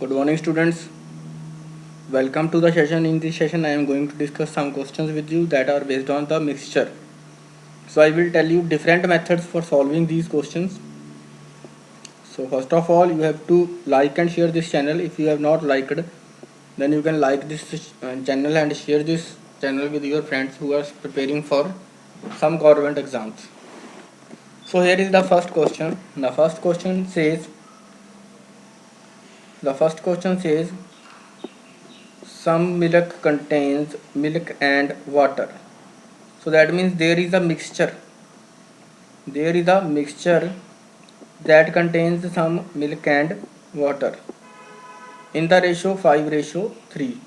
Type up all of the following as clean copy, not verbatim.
Good morning, students. Welcome to the session. In this session, I am going to discuss some questions with you that are based on the mixture. So, I will tell you different methods for solving these questions. So, first of all, you have to like and share this channel. If you have not liked, then you can like this channel and share this channel with your friends who are preparing for some government exams. So, here is the first question. The first question says some milk contains milk and water. So that means there is a mixture that contains some milk and water in the ratio 5 ratio 3.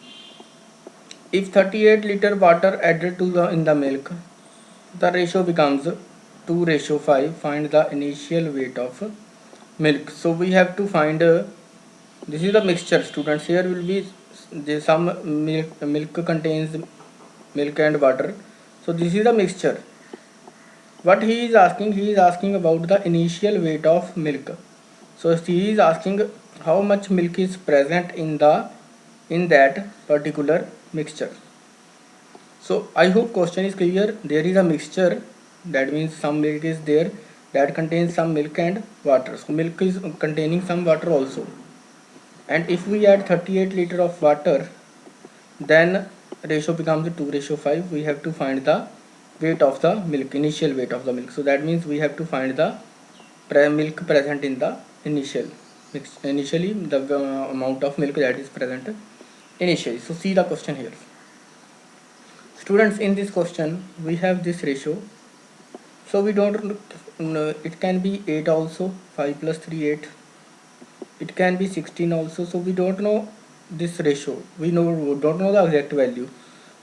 If 38 liter water added to the in the milk, the ratio becomes 2 ratio 5. Find the initial weight of milk. So we have to find this is the mixture, students. Here will be some milk contains milk and water. So this is the mixture. What he is asking about the initial weight of milk. So he is asking how much milk is present in that particular mixture. So I hope question is clear. There is a mixture, that means some milk is there that contains some milk and water. So milk is containing some water also, and if we add 38 liter of water, then ratio becomes 2 ratio 5. We have to find the weight of the milk, initial weight of the milk. So that means we have to find the milk present in the initial mix, initially the amount of milk that is present initially. So see the question here, students. In this question we have this ratio. So we don't it can be 8 also, 5 plus 3 8. It can be 16 also. So we don't know this ratio, we don't know the exact value.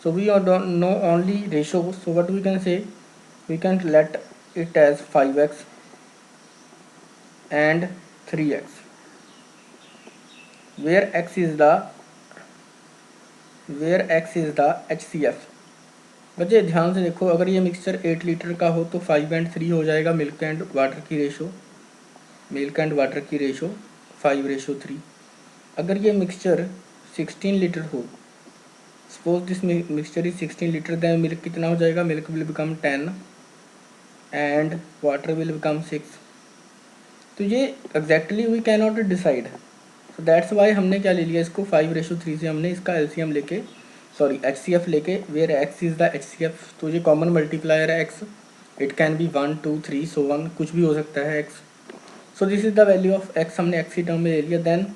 So we don't know only ratio. So what we can say, we can let it as 5x and 3x, where x is the HCF. बच्चे ध्यान से देखो, अगर ये mixture 8 litre का हो तो 5 and 3 हो जाएगा मिल्क एंड वाटर की रेशो 5 रेशो 3. अगर ये मिक्सचर 16 लीटर हो, suppose this mixture is 16 litre, then milk कितना हो जाएगा, milk will become 10 and water will become 6. तो ये exactly we can not decide. So that's why हमने क्या ले लिया, इसको 5 रेशो 3 से हमने इसका एलसीएम लेके, सॉरी HCF लेके, where x is the HCF. तो ये कॉमन मल्टीप्लायर है x. It can be 1 2 3 so 1, कुछ भी हो सकता है x. So this is the value of x, हमने x की टर्म में ले लिया. Then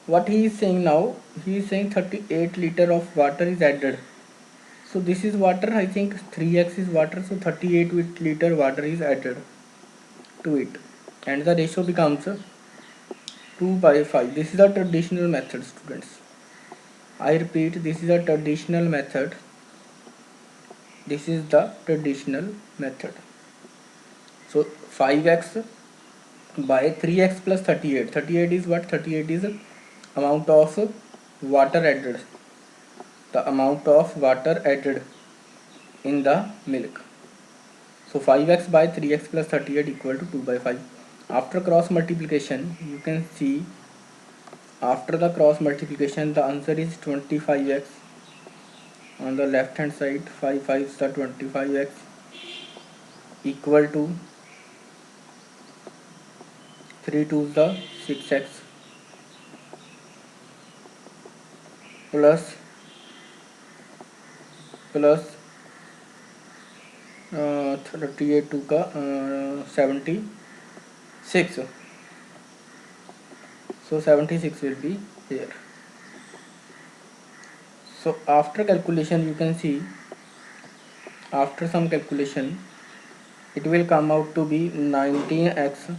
what he is saying now, he is saying 38 liter of water is added. So this is water, I think 3x is water, so 38 liter water is added to it, and the ratio becomes 2 by 5. This is a traditional method, students. I repeat, this is a traditional method. This is the traditional method. So 5x by 3x plus 38. 38 is what? 38 is amount of water added. The amount of water added in the milk. So 5x by 3x plus 38 equal to 2 by 5. After cross multiplication, you can see, after the cross multiplication, the answer is 25x. On the left hand side, 5 5s are 25x equal to 3 2s the 6x plus 38 2 का 76. So 76 will be here. So after calculation, you can see, after some calculation, it will come out to be 19x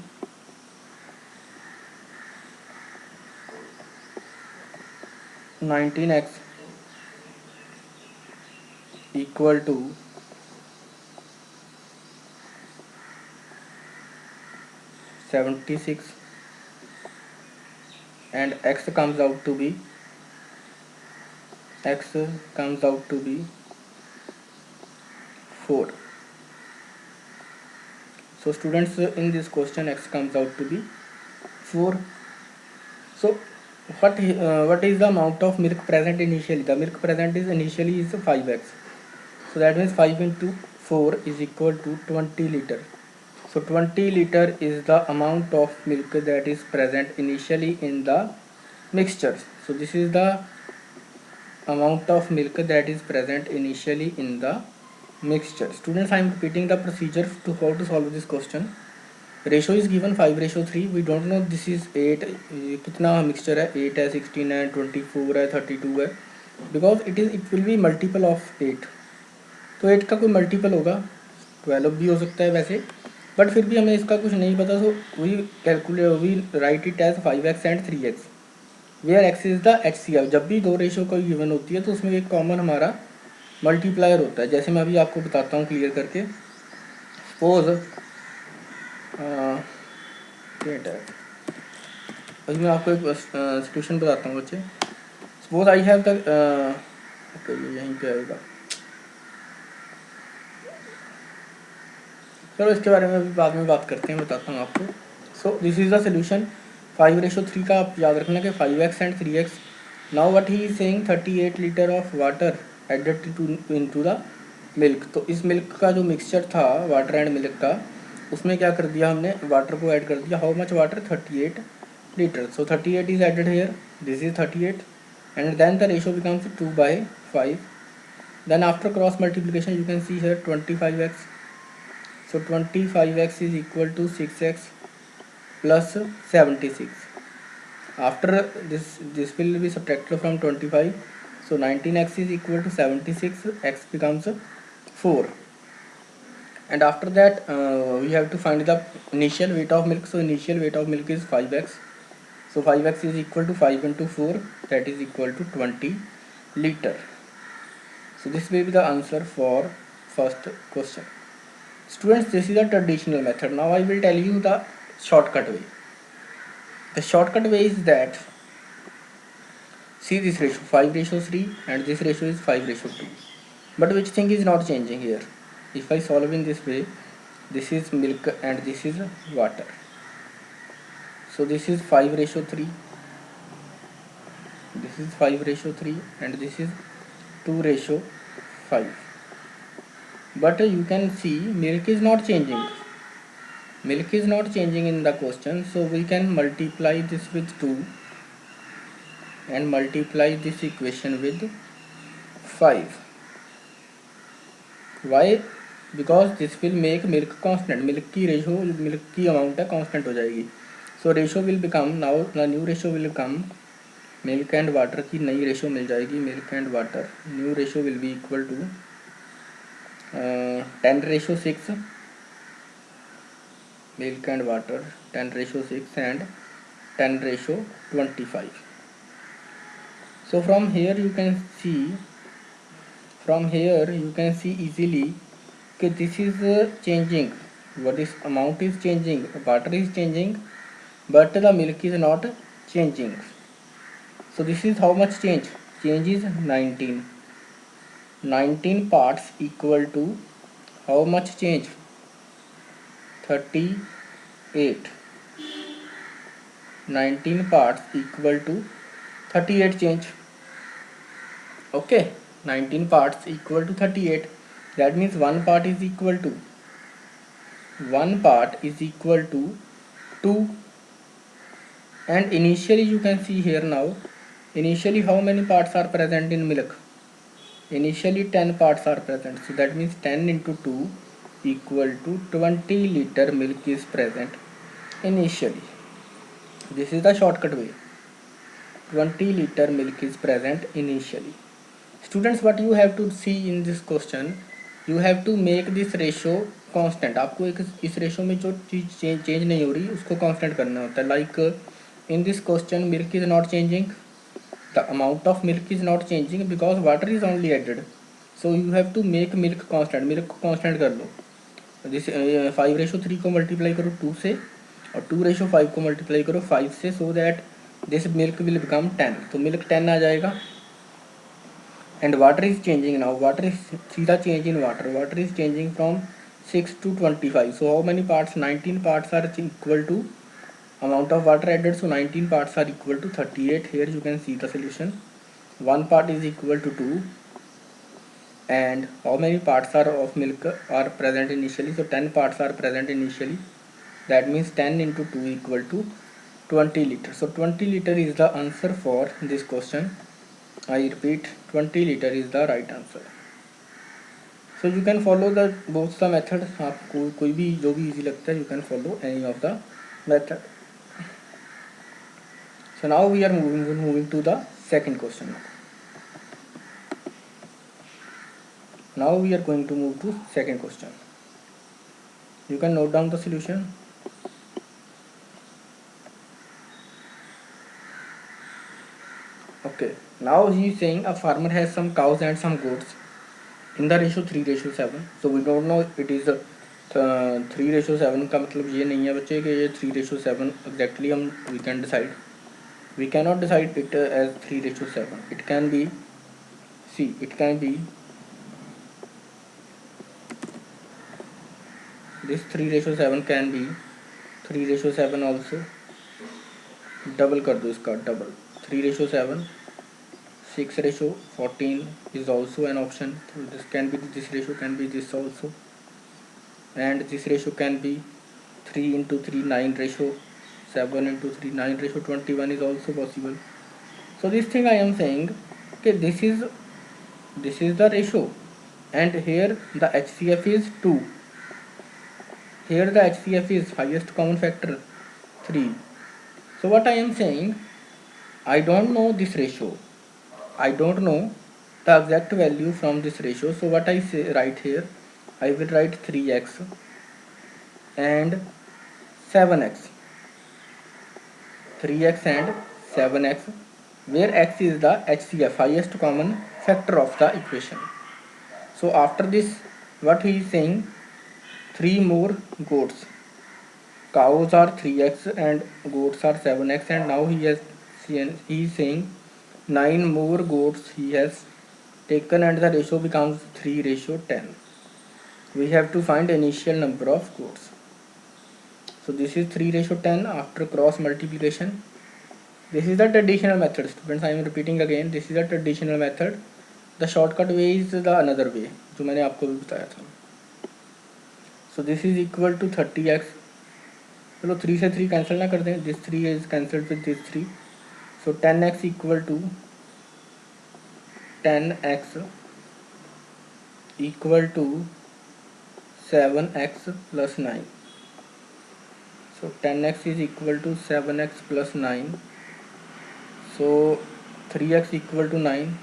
equal to 76, and x comes out to be 4. So students, in this question x comes out to be 4. So what is the amount of milk present initially? The milk present is initially is 5x. So that means 5 into 4 is equal to 20 liter. So 20 liter is the amount of milk that is present initially in the mixture. So this is the amount of milk that is present initially in the mixture. Students, I am repeating the procedure to how to solve this question. Ratio is given 5:3. We don't know this is 8 कितना mixture है, 8 है, 16 है, 24 है, 32 है, because it will be multiple of 8. तो 8 का कोई multiple होगा, 12 भी हो सकता है वैसे, बट फिर भी हमें इसका कुछ नहीं पता. So we write it as 5x and 3x, where x is the HCF. जब भी दो रेशो का गिवन होती है तो उसमें एक कॉमन हमारा मल्टीप्लायर होता है. जैसे मैं अभी आपको बताता हूँ क्लियर करके. सपोज अभी मैं आपको एक सॉल्यूशन बताता हूँ बच्चे. Suppose I have the okay, यहीं पे आएगा. चलो इसके बारे में अभी बाद में बात करते हैं, बताता हूँ आपको. So this is the solution. 5:3 का आप याद रखना कि 5x and 3x. Now what he is saying 38 litre of water added into the milk. तो इस मिल्क का जो मिक्सचर था वाटर एंड मिल्क का, उसमें क्या कर दिया हमने, वाटर को ऐड कर दिया. How much water? 38 litre. So 38 is added here, this is 38, and then the ratio becomes 2/5. Then after cross multiplication you can see here 25x. So 25x is equal to 6x plus 76. After this will be subtracted from 25. So 19x is equal to 76. X becomes 4. And after that we have to find the initial weight of milk. So initial weight of milk is 5x. So 5x is equal to 5 into 4, that is equal to 20 liter. So this will be the answer for first question. Students, this is a traditional method. Now I will tell you the shortcut way. The shortcut way is that, see this ratio 5:3 and this ratio is 5:2. But which thing is not changing here? If I solve in this way, this is milk and this is water. So this is 5:3. This is 5:3 and this is 2:5. But you can see milk is not changing. Milk is not changing in the question, so we can multiply this with 2 and multiply this equation with 5. Why? Because this will make milk constant. Milk की ratio, milk की amount है constant हो जाएगी. So ratio will become, now the new ratio will become, milk and water की नई ratio मिल जाएगी. Milk and water new ratio will be equal to 10:6. Milk and water 10:6 and 10:25. So from here you can see easily that this is changing. What is amount is changing, water is changing, but the milk is not changing. So this is how much change? Change is 19. 19 parts equal to how much change? 38. 19 parts equal to 38 change. Okay, 19 parts equal to 38. That means one part is equal to 2. And initially you can see here now, initially how many parts are present in milk? Initially 10 parts are present. So that means 10 into 2 equal to 20 liter milk is present initially. This is the shortcut way. 20 liter milk is present initially. Students, what you have to see in this question, you have to make this ratio constant. आपको एक इस ratio में जो चीज change नहीं हो रही उसको कांस्टेंट करना होता है. Like in this question milk is not changing, the amount of milk is not changing because water is only added. So you have to make milk constant. milk को constant कर लो. This 5:3 को multiply करो 2 से और 2:5 को multiply करो 5 से, so that this milk will become 10. तो milk 10 आ जाएगा. And water is changing now. Water is, see the change in water. Water is changing from 6 to 25. So how many parts? 19 parts are equal to amount of water added, so 19 parts are equal to 38. Here you can see the solution. 1 part is equal to 2, and how many parts are of milk are present initially? So 10 parts are present initially. That means 10 into 2 equal to 20 liters. So 20 liter is the answer for this question. I repeat, 20 liter is the right answer. So you can follow the both the method. आपको कोई भी जो भी easy लगता है, you can follow any of the method. So now we are moving to the second question. Now we are going to move to second question. You can note down the solution. Okay, now he is saying a farmer has some cows and some goats in the ratio 3:7. So we don't know it is 3:7 का मतलब ये नहीं है बच्चे कि ये 3:7 exactly हम we can decide. We cannot decide it as 3:7. It can be, see, it can be this 3:7 can be 3:7 also. Double कर दो इसका, double 3:7. 6:14 is also an option. So this can be, this ratio can be this also, and this ratio can be 3 into 3 9 ratio, 7 into 3 9 ratio 21 is also possible. So this thing I am saying, okay, this is the ratio, and here the HCF is 2. Here the HCF is highest common factor 3. So what I am saying, I don't know this ratio. I don't know the exact value from this ratio. So what I say right here, I will write 3x and 7x. 3x and 7x, where x is the HCF, highest common factor of the equation. So after this, what he is saying, 3 more goats. Cows are 3x and goats are 7x, and now he is saying 9 more goats he has taken, and the ratio becomes 3:10. We have to find initial number of goats. So this is 3:10 after cross multiplication. This is the traditional method, students. I am repeating again, this is a traditional method. The shortcut way is the another way जो मैंने आपको भी बताया था. So this is equal to 30x. चलो 3 से 3 cancel ना कर दें, this 3 is cancelled with this 3. So 10x equal to 10x equal to 7x plus 9. So 10x is equal to 7x plus 9. So 3x equal to 9.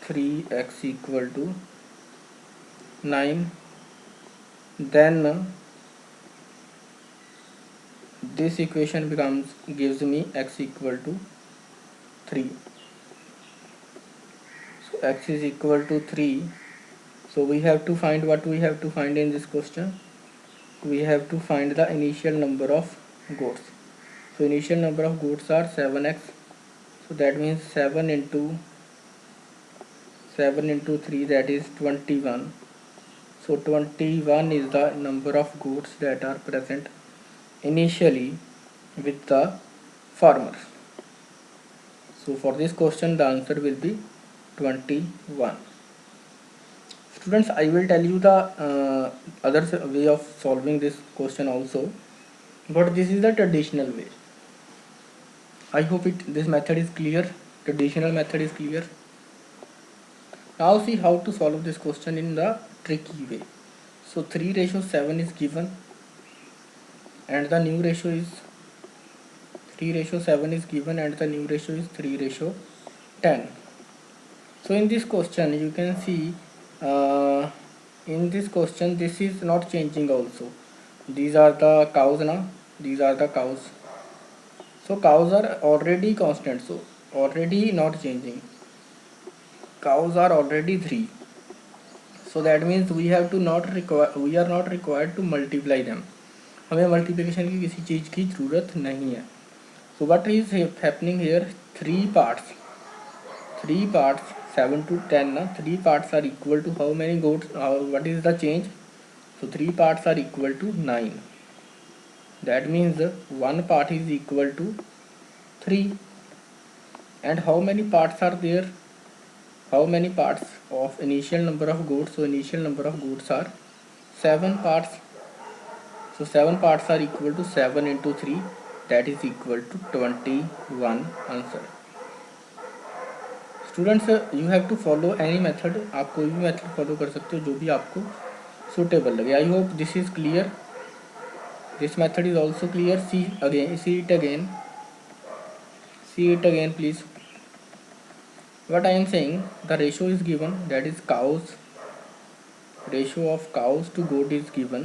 3x equal to 9. Then this equation gives me x equal to 3. So x is equal to 3. So we have to find, what we have to find in this question, we have to find the initial number of goats. So initial number of goats are 7x. So that means 7 into 3, that is 21. So 21 is the number of goats that are present initially with the farmer. So for this question the answer will be 21. Students, I will tell you the other way of solving this question also, but this is the traditional way. I hope this method is clear. Traditional method is clear. Now see how to solve this question in the tricky way. So 3:7 is given, and the new ratio is 3:7 is given, and the new ratio is 3:10. So in this question you can see, in this question this is not changing also. These are the cows now, these are the cows. So cows are already constant, so already not changing. Cows are already 3. So that means we are not required to multiply them. हमें multiplication की किसी चीज़ की ज़रूरत नहीं है. So what is happening here? 3 parts, 7 to 10 na? 3 parts are equal to how many goats? What is the change? So 3 parts are equal to 9. That means one part is equal to 3. And how many parts are there? How many parts of initial number of goods? So initial number of goods are 7 parts. So 7 parts are equal to 7 into 3, that is equal to 21 answer. Students you have to follow any method, आप कोई भी method follow कर सकते हो जो भी आपको suitable लगे. I hope this is clear. This method is also clear. See again, see it again please. What I am saying, the ratio is given, that is cows, ratio of cows to goat is given,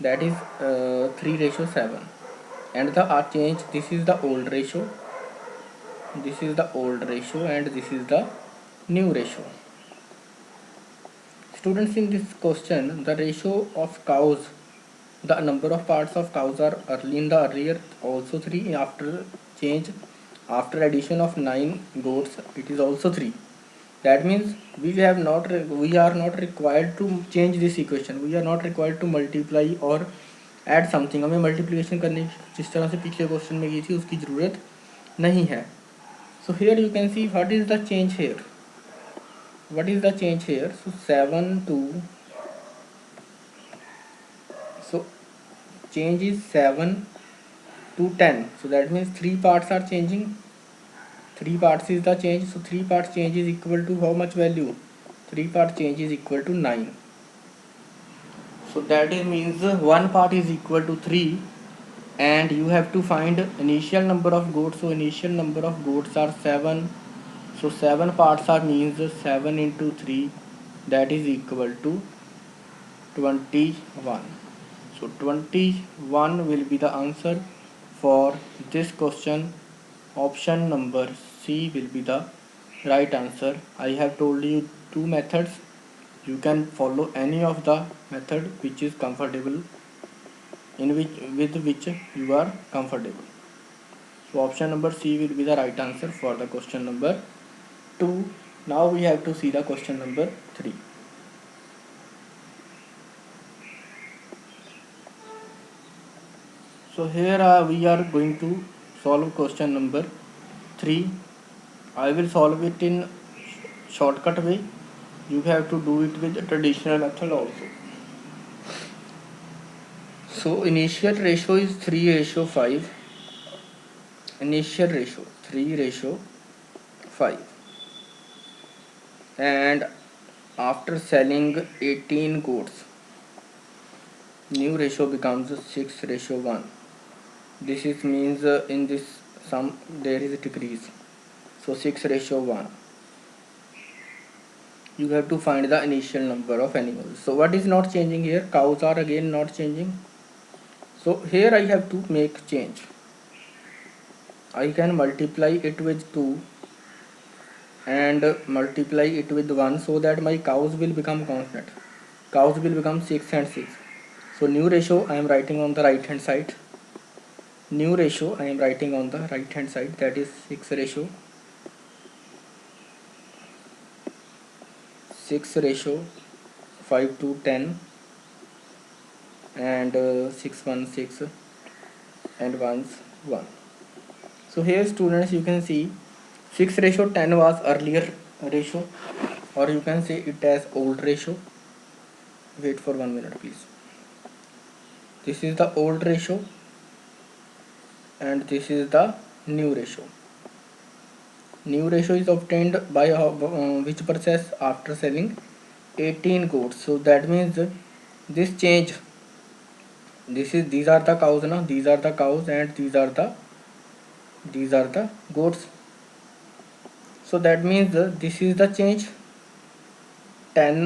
that is 3:7, and the change, this is the old ratio, and this is the new ratio. Students, in this question the ratio of cows, the number of parts of cows are in the earlier also 3, after change, after addition of 9 goats it is also 3. That means we are not required to change this equation, we are not required to multiply or add something. हमें multiplication करने जिस तरह से पिछले question में की थी उसकी ज़रूरत नहीं है. So here you can see what is the change here. So 7 to, so change is 7 to 10, so that means 3 parts are changing. 3 parts is the change, so 3 parts change is equal to how much value? 3 part change is equal to 9. So that is means 1 part is equal to 3, and you have to find initial number of goats. So initial number of goats are 7, so 7 parts are means 7 into 3, that is equal to 21. So 21 will be the answer for this question. Option number C will be the right answer. I have told you 2 methods. You can follow any of the method which is comfortable, with which you are comfortable. So option number C will be the right answer for the question number 2. Now we have to see the question number 3. So here we are going to solve question number 3. I will solve it in shortcut way. You have to do it with traditional method also. So initial ratio is 3:5. Initial ratio 3:5, and after selling 18 goats, new ratio becomes 6:1. This is means in this sum there is a decrease, so 6:1. You have to find the initial number of animals. So what is not changing here? Cows are again not changing, so here I have to make change. I can multiply it with 2 and multiply it with 1, so that my cows will become constant. Cows will become 6 and 6. So new ratio I am writing on the right hand side. That is 6:5 to 10, and 6 1 6 and 1 1. So here students, you can see 6:10 was earlier ratio, or you can say it as old ratio. Wait for 1 minute please. This is the old ratio and this is the new ratio. New ratio is obtained by which process? After selling 18 goats. So that means this change, these are the cows now, these are the cows, and these are the goats. So that means this is the change, 10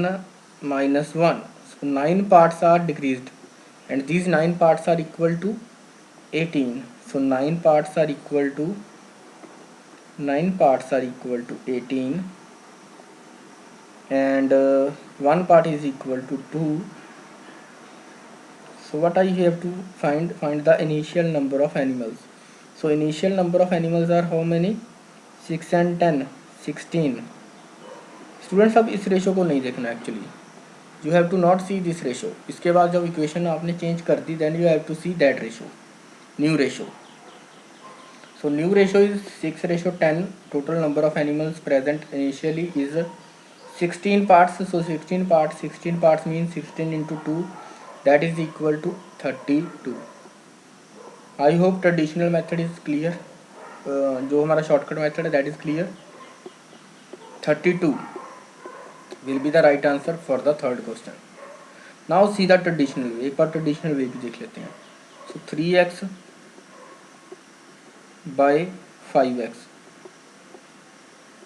minus 1. So 9 parts are decreased, and these 9 parts are equal to 18. So 9 parts are equal to 18, and 1 part is equal to 2. So what I have to find the initial number of animals. So initial number of animals are how many? 6 and 10, 16. Students अब इस ratio को नहीं देखना actually, you have to not see this ratio. इसके बाद जब equation आपने change कर दी, then you have to see that ratio. new ratio. So new ratio is 6:10. Total number of animals present initially is 16 parts. So 16 parts means 16 into 2, that is equal to 32. I hope traditional method is clear. जो हमारा shortcut method है that is clear. 32 will be the right answer for the third question. Now see the traditional way. एक बार traditional way भी देख लेते हैं. So 3x by 5x.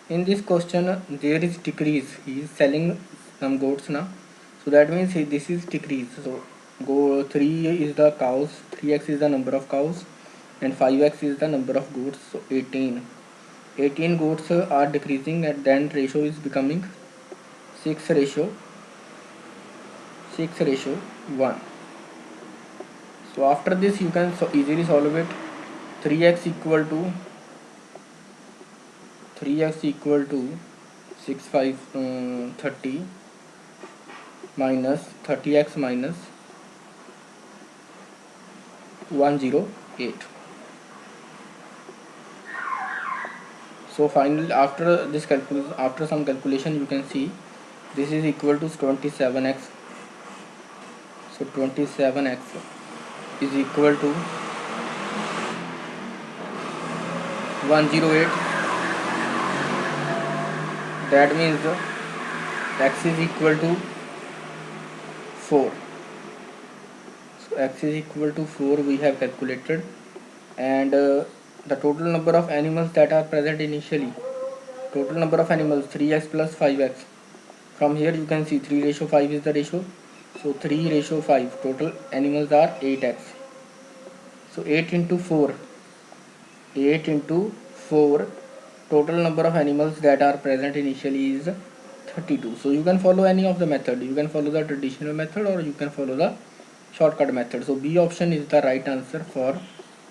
In this question there is decrease. He is selling some goats now, so that means this is decrease. So go 3 is the cows, 3x is the number of cows, and 5x is the number of goats. So 18 goats are decreasing, and then ratio is becoming 6 ratio 1. So after this you can easily solve it. 3x equal to 6 5 30 minus 30x minus 108. So finally after this calculation, after some calculation, you can see this is equal to 27x. So 27x is equal to 108. That means x is equal to 4. So x is equal to 4 we have calculated, and the total number of animals that are present initially, total number of animals 3x plus 5x. From here you can see 3:5 is the ratio. So 3:5, total animals are 8x. So 8 into 4, total number of animals that are present initially is 32. So you can follow any of the method. You can follow the traditional method or you can follow the shortcut method. So B option is the right answer for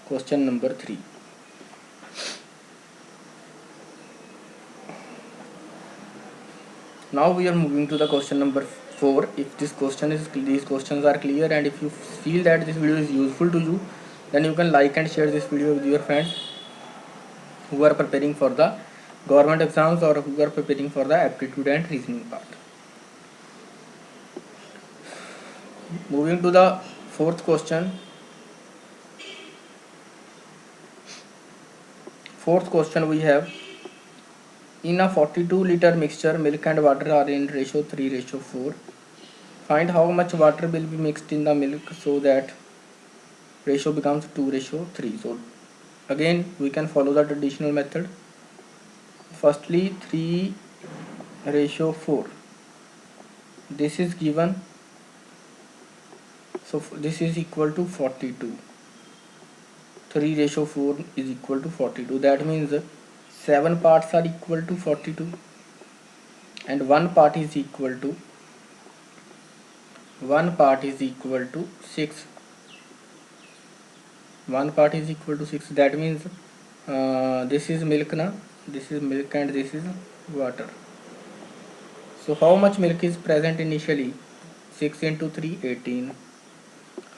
question number 3. Now we are moving to the question number 4. If these questions are clear, and if you feel that this video is useful to you, then you can like and share this video with your friends who are preparing for the government exams or who are preparing for the aptitude and reasoning part. Moving to the fourth question. Fourth question we have, in a 42-liter mixture, milk and water are in ratio 3:4. Find how much water will be mixed in the milk so that ratio becomes 2:3. So again we can follow the traditional method. Firstly 3:4, this is given, so this is equal to 42. 3:4 is equal to 42. That means 7 parts are equal to 42 and one part is equal to 6. One part is equal to 6. That means this is milk now, this is milk and this is water. So how much milk is present initially? 6 into 3, 18.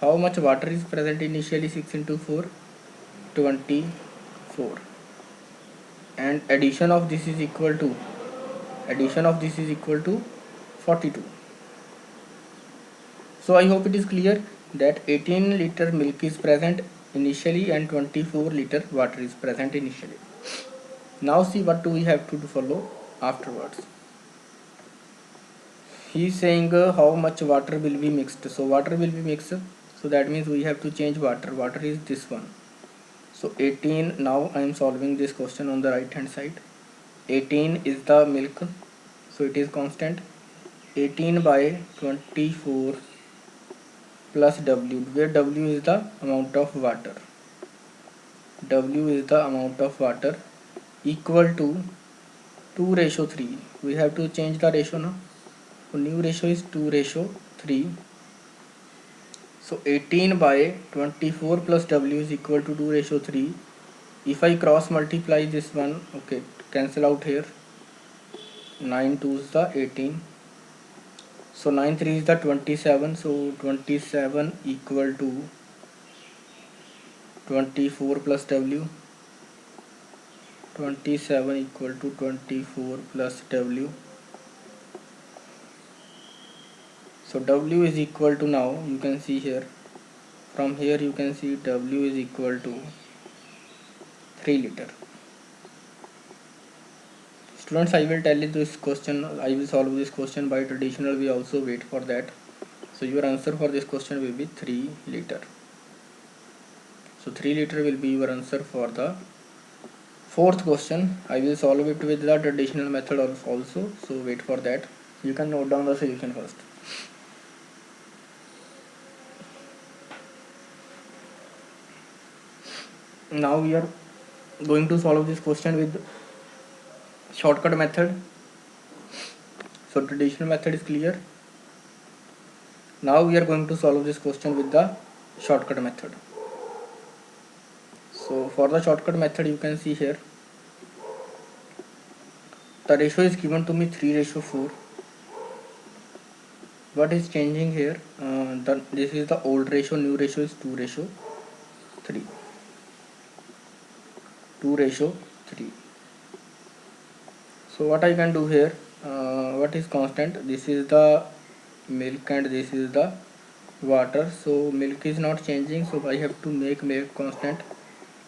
How much water is present initially? 6 into 4, 24. And addition of this is equal to 42. So I hope it is clear that 18-liter milk is present initially and 24-liter water is present initially. Now see what do we have to follow afterwards. He is saying how much water will be mixed. So water will be mixed, so that means we have to change water. Water is this one. So 18, now I am solving this question on the right hand side. 18 is the milk, so it is constant. 18 by 24 plus W, where W is the amount of water. Equal to 2:3. We have to change the ratio now. So new ratio is 2:3. So 18 by 24 plus W is equal to 2:3. If I cross multiply this one, okay, cancel out here. 9 2 is the 18. So 9 3 is the 27. So 27 equal to 24 plus W, 27 equal to 24 plus W. So W is equal to, now you can see here, from here you can see W is equal to 3 liter. Students, I will tell you this question, I will solve this question by traditional way also, wait for that. So your answer for this question will be 3 liter. So 3 liter will be your answer for the fourth question. I will solve it with the traditional method also, so wait for that. You can note down the solution first. Now we are going to solve this question with shortcut method. So traditional method is clear. Now we are going to solve this question with the shortcut method. So for the shortcut method, you can see here the ratio is given to me 3:4. What is changing here? This is the old ratio, new ratio is 2:3. 2:3. So what I can do here? What is constant? This is the milk and this is the water. So milk is not changing, so I have to make milk constant.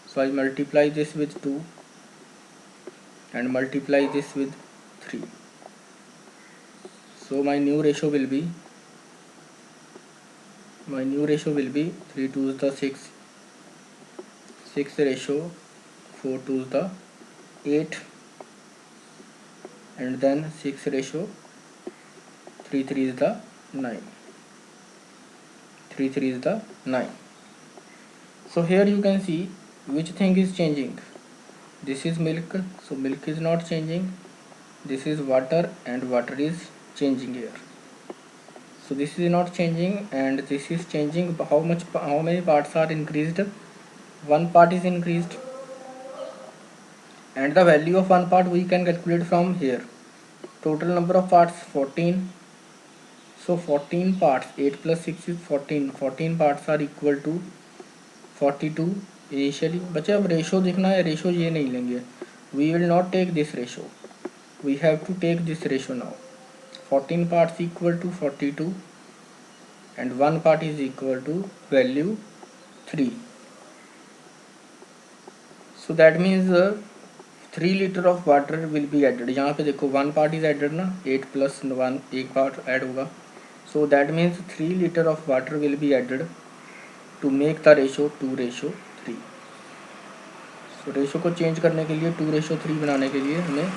So I multiply this with 2 and multiply this with 3. So my new ratio will be 3 to the 6, 6 ratio 4 to the 8, and then 6 ratio 3 is the 9. 3 is the 9. So here you can see which thing is changing. This is milk, so milk is not changing. This is water and water is changing here. So this is not changing and this is changing. How many parts are increased? One part is increased, and the value of one part we can calculate from here. Total number of parts 14. So 14 parts, 8 plus 6 is 14. 14 parts are equal to 42 initially. बच्चे अब ratio देखना है, ratio ये नहीं लेंगे. We will not take this ratio. We have to take this ratio now. 14 parts equal to 42 and one part is equal to value 3. So that means 3 liter of water will be added. यहाँ पे देखो one part is added ना, 8 plus 1 एक part add होगा. So that means 3 liter of water will be added to make the ratio 2:3. So ratio को change करने के लिए 2:3 बनाने के लिए हमें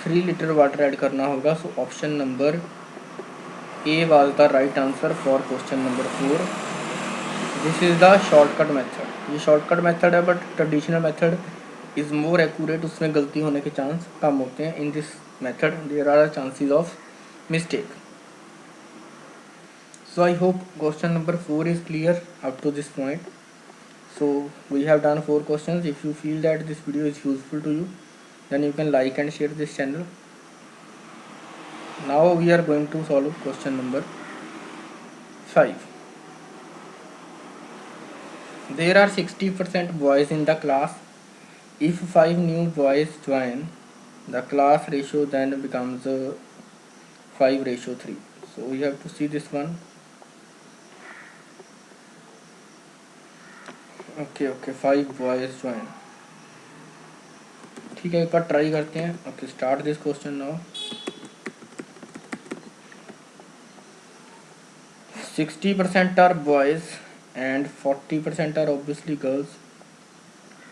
3 liter water add करना होगा. So option number A was the right answer for question number 4. This is the shortcut method. ये shortcut method है, but traditional method is more accurate. उसमें गलती होने के चांस कम होते हैं. In this method there are chances of mistake. So I hope question number 4 is clear up to this point. So we have done 4 questions. If you feel that this video is useful to you, then you can like and share this channel. Now we are going to solve question number 5. There are 60% boys in the class. If 5 new boys join, the class ratio then becomes 5:3. So we have to see this one. Okay, 5 boys join. ठीक है, एक बार try करते हैं. Okay, start this question now. 60% are boys and 40% are obviously girls.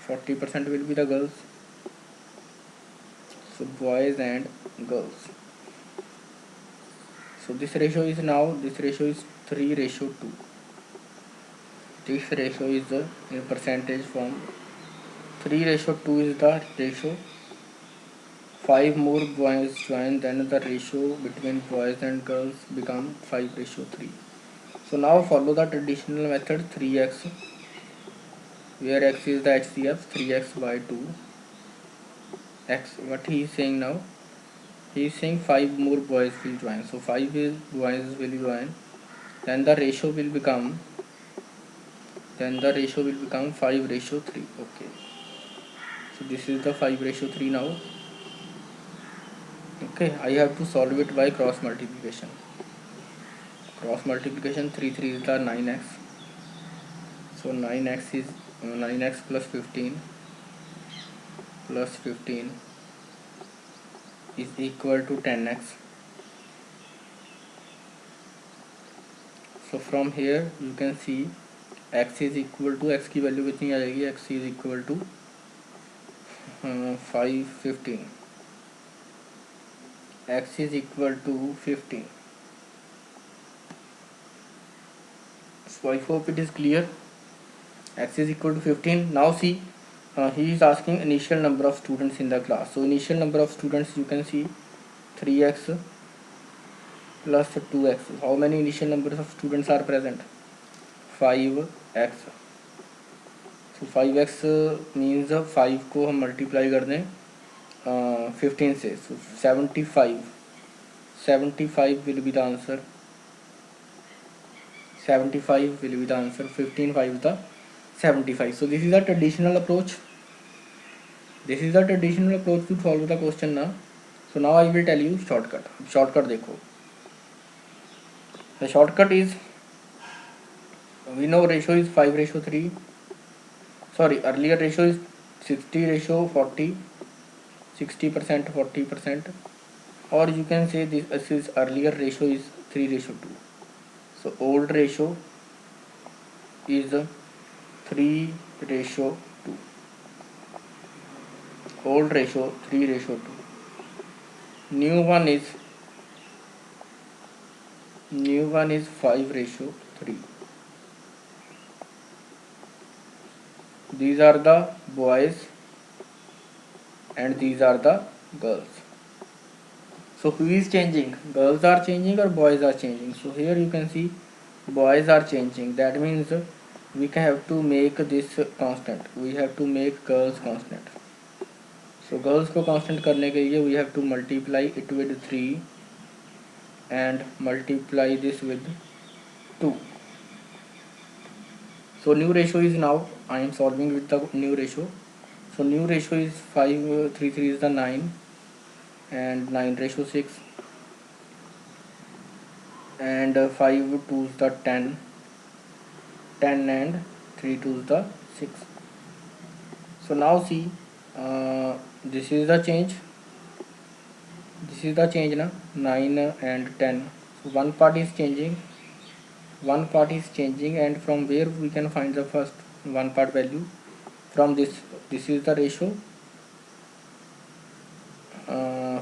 40% will be the girls. So boys and girls. So this ratio is 3:2. This ratio is in percentage form. 3:2 is the ratio. 5 more boys join, then the ratio between boys and girls become 5:3. So now follow the traditional method 3x, where x is the HCF. 3x by 2 x. What he is saying now? He is saying 5 more boys will join. So 5 boys will join, then the ratio will become then the ratio will become 5:3. Okay, so this is the 5:3 now. Okay, I have to solve it by cross multiplication. 3 3 is the 9x, so 9x is 9x plus 15 is equal to 10x. So from here you can see x is equal to, x की value कितनी आ जाएगी, x is equal to 515, x is equal to 15. So I hope it is clear. X is equal to 15. Now see, he is asking initial number of students in the class. So initial number of students, you can see 3x plus 2x. How many initial numbers of students are present? 5x. So 5x means 5 को हम multiply कर दें 15 से, so 75 will be the answer. 75 will be the answer. 15 5 the 75. So this is the traditional approach. This is the traditional approach to solve the question now. So now I will tell you shortcut. Shortcut देखो. The shortcut is, we know ratio is 5:3. Sorry, earlier ratio is 60:40, 60% 40%, or you can say this is earlier ratio is 3:2. So old ratio is 3:2. Old ratio 3:2. New one is 5:3. These are the boys and these are the girls. So who is changing? Girls are changing or boys are changing? So here you can see boys are changing. That means we can have to make this constant. We have to make girls constant. So girls को constant करने के लिए we have to multiply it with 3 and multiply this with 2. So new ratio is, now I am solving with the new ratio. So new ratio is 5 3 3 is the 9 and 9:6, and 5 2 is the 10 and 3 2 is the 6. So now see, this is the change. This is the change now, 9 and 10. So one part is changing, and from where we can find the first one part value? From this is the ratio.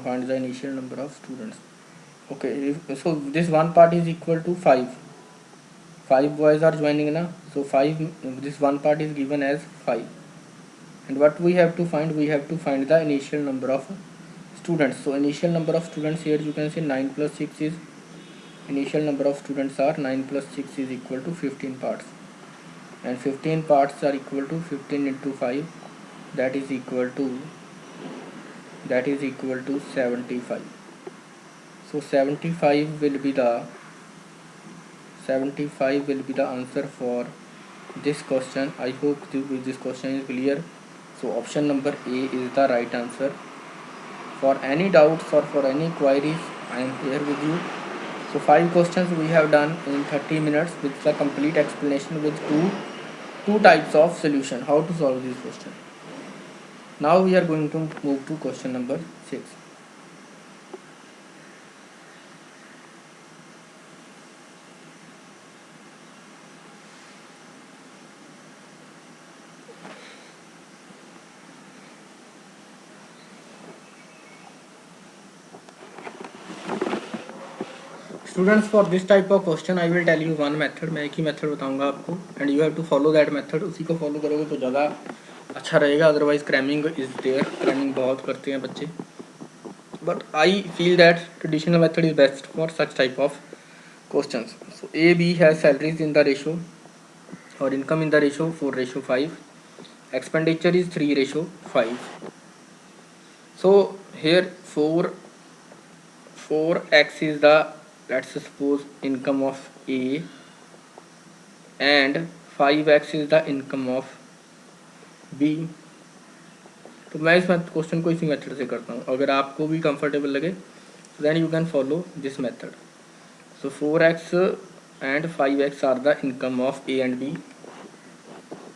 Find the initial number of students. Okay, so this one part is equal to 5 boys are joining now, so 5, this one part is given as 5, and what we have to find? We have to find the initial number of students. So initial number of students, here you can say 9 plus 6 is, initial number of students are 9 plus 6 is equal to 15 parts, and 15 parts are equal to 15 into 5, that is equal to 75. So 75 will be the answer for this question. I hope this question is clear. So option number A is the right answer. For any doubts or for any queries, I am here with you. So 5 questions we have done in 30 minutes with the complete explanation with two types of solution, how to solve this question. Now we are going to move to question number 6. Students, for this type of question I will tell you one method. मैं एक ही method बताऊंगा आपको, and you have to follow that method. उसी को follow करोगे तो ज़्यादा अच्छा रहेगा. Otherwise cramming is there, cramming बहुत करते हैं बच्चे, but I feel that traditional method is best for such type of questions. So A B has salaries in the ratio और income in the ratio 4:5. Expenditure is 3:5. So here 4x is the, let's suppose, income of A, and 5x is the income of B. तो मैं इस question को इसी method से करता हूँ, अगर आपको भी कंफर्टेबल लगे then you can follow this method. So 4x and 5x are the income of A and B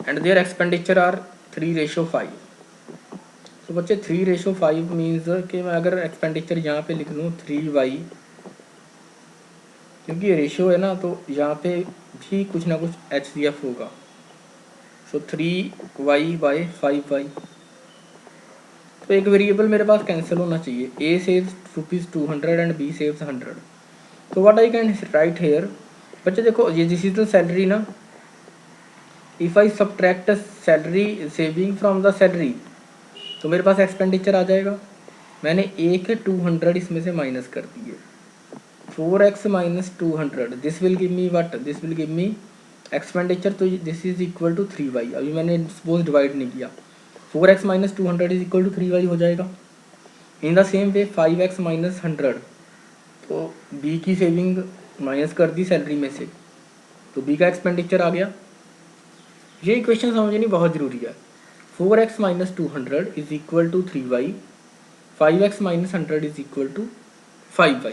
and their expenditure are 3:5। तो बच्चे 3:5 मीन्स कि मैं अगर एक्सपेंडिचर यहाँ पे लिख लूँ 3y, क्योंकि ये रेशियो है ना तो यहाँ पे भी कुछ ना कुछ HCF होगा। सो 3y/5y, तो एक वेरिएबल मेरे पास कैंसिल होना चाहिए। A saves ₹200 and B saves 100। तो what I can write here, बच्चे देखो ये दिस इज द सैलरी ना, if I subtract salary saving from the salary तो मेरे पास एक्सपेंडिचर आ जाएगा। मैंने एक 200 इसमें से माइनस कर दिए, 4x minus 200 this will give me what, this will give me expenditure. तो this is equal to 3y। अभी मैंने सपोज डिवाइड नहीं किया, 4x minus 200 is equal to 3y हो जाएगा। In the same way 5x minus 100, तो b की saving minus कर दी सैलरी में से, तो b का एक्सपेंडिचर आ गया। ये इक्वेशन समझनी बहुत ज़रूरी है। 4x minus 200 is equal to 3y, 5x minus 100 is equal to 5y।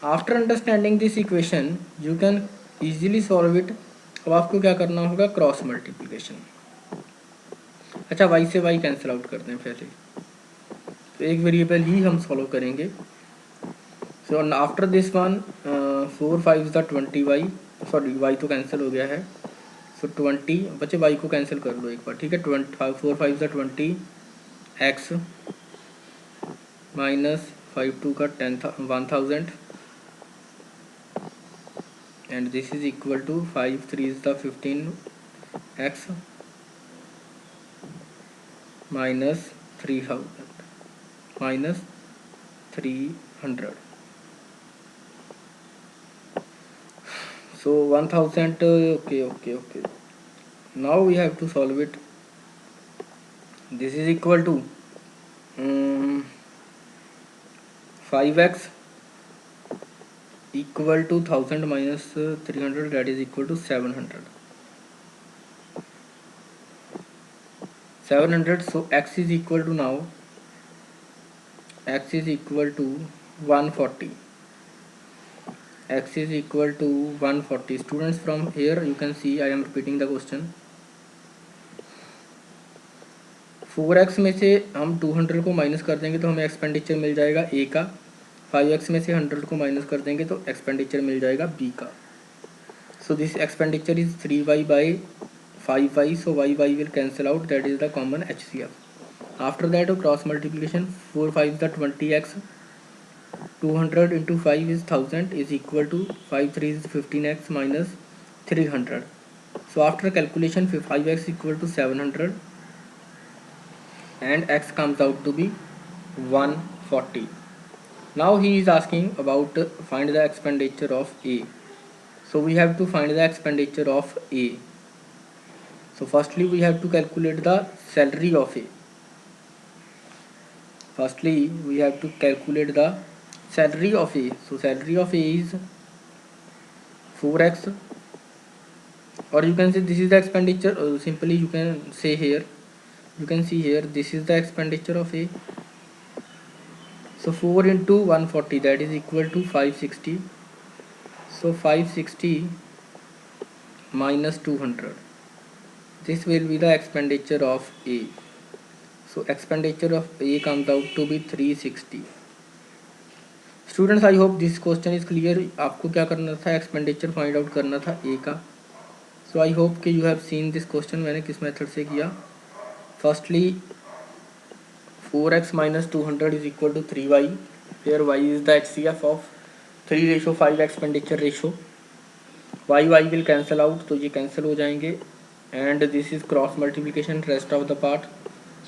After understanding this equation you can easily solve it. अब आपको क्या करना होगा, क्रॉस मल्टीप्लिकेशन। अच्छा y से y कैंसिल आउट करते हैं पहले, तो एक वेरिएबल ही हम सॉल्व करेंगे। So after this one 4 5 the 20y, sorry y तो कैंसिल हो गया है। सो 20 बच्चे y को कैंसिल कर लो एक बार, ठीक है। 4 5 द 20x माइनस 5 2 का 1000 and this is equal to 5 3 is the 15x minus 3000 minus 300। So 1000, okay. Now we have to solve it. This is equal to 5x equal to 1000 minus 300, that is equal to 700. 700. So x is equal to now, x is equal to 140. X is equal to 140. Students, from here you can see I am repeating the question. 4x में से हम 200 को minus कर देंगे तो हमें expenditure मिल जाएगा A का, 5x में से 100 को माइनस कर देंगे तो एक्सपेंडिचर मिल जाएगा B का। So this expenditure is 3y/5y, so y will cancel out, that is the common HCF. After that cross multiplication, 4 5 the 20x, 200 into 5 is 1000 is equal to 5 3 is 15x minus 300. So after calculation 5x equal to 700 and x comes out to be 140. Now he is asking about find the expenditure of A. So we have to find the expenditure of A. So firstly we have to calculate the salary of A. Firstly we have to calculate the salary of A. So salary of A is 4x, or you can say this is the expenditure, or simply you can say here, you can see here this is the expenditure of A. So 4 into 140, that is equal to 560. So 560 minus 200, this will be the expenditure of A. So expenditure of A comes out to be 360. Students, I hope this question is clear. आपको क्या करना था, expenditure find out करना था A का। So I hope कि you have seen this question मैंने किस मेथड से किया। Firstly 4x minus 200 is equal to 3y, where y is the HCF of 3:5 expenditure ratio. y will cancel out, तो ये cancel हो जाएंगे, and this is cross multiplication rest of the part.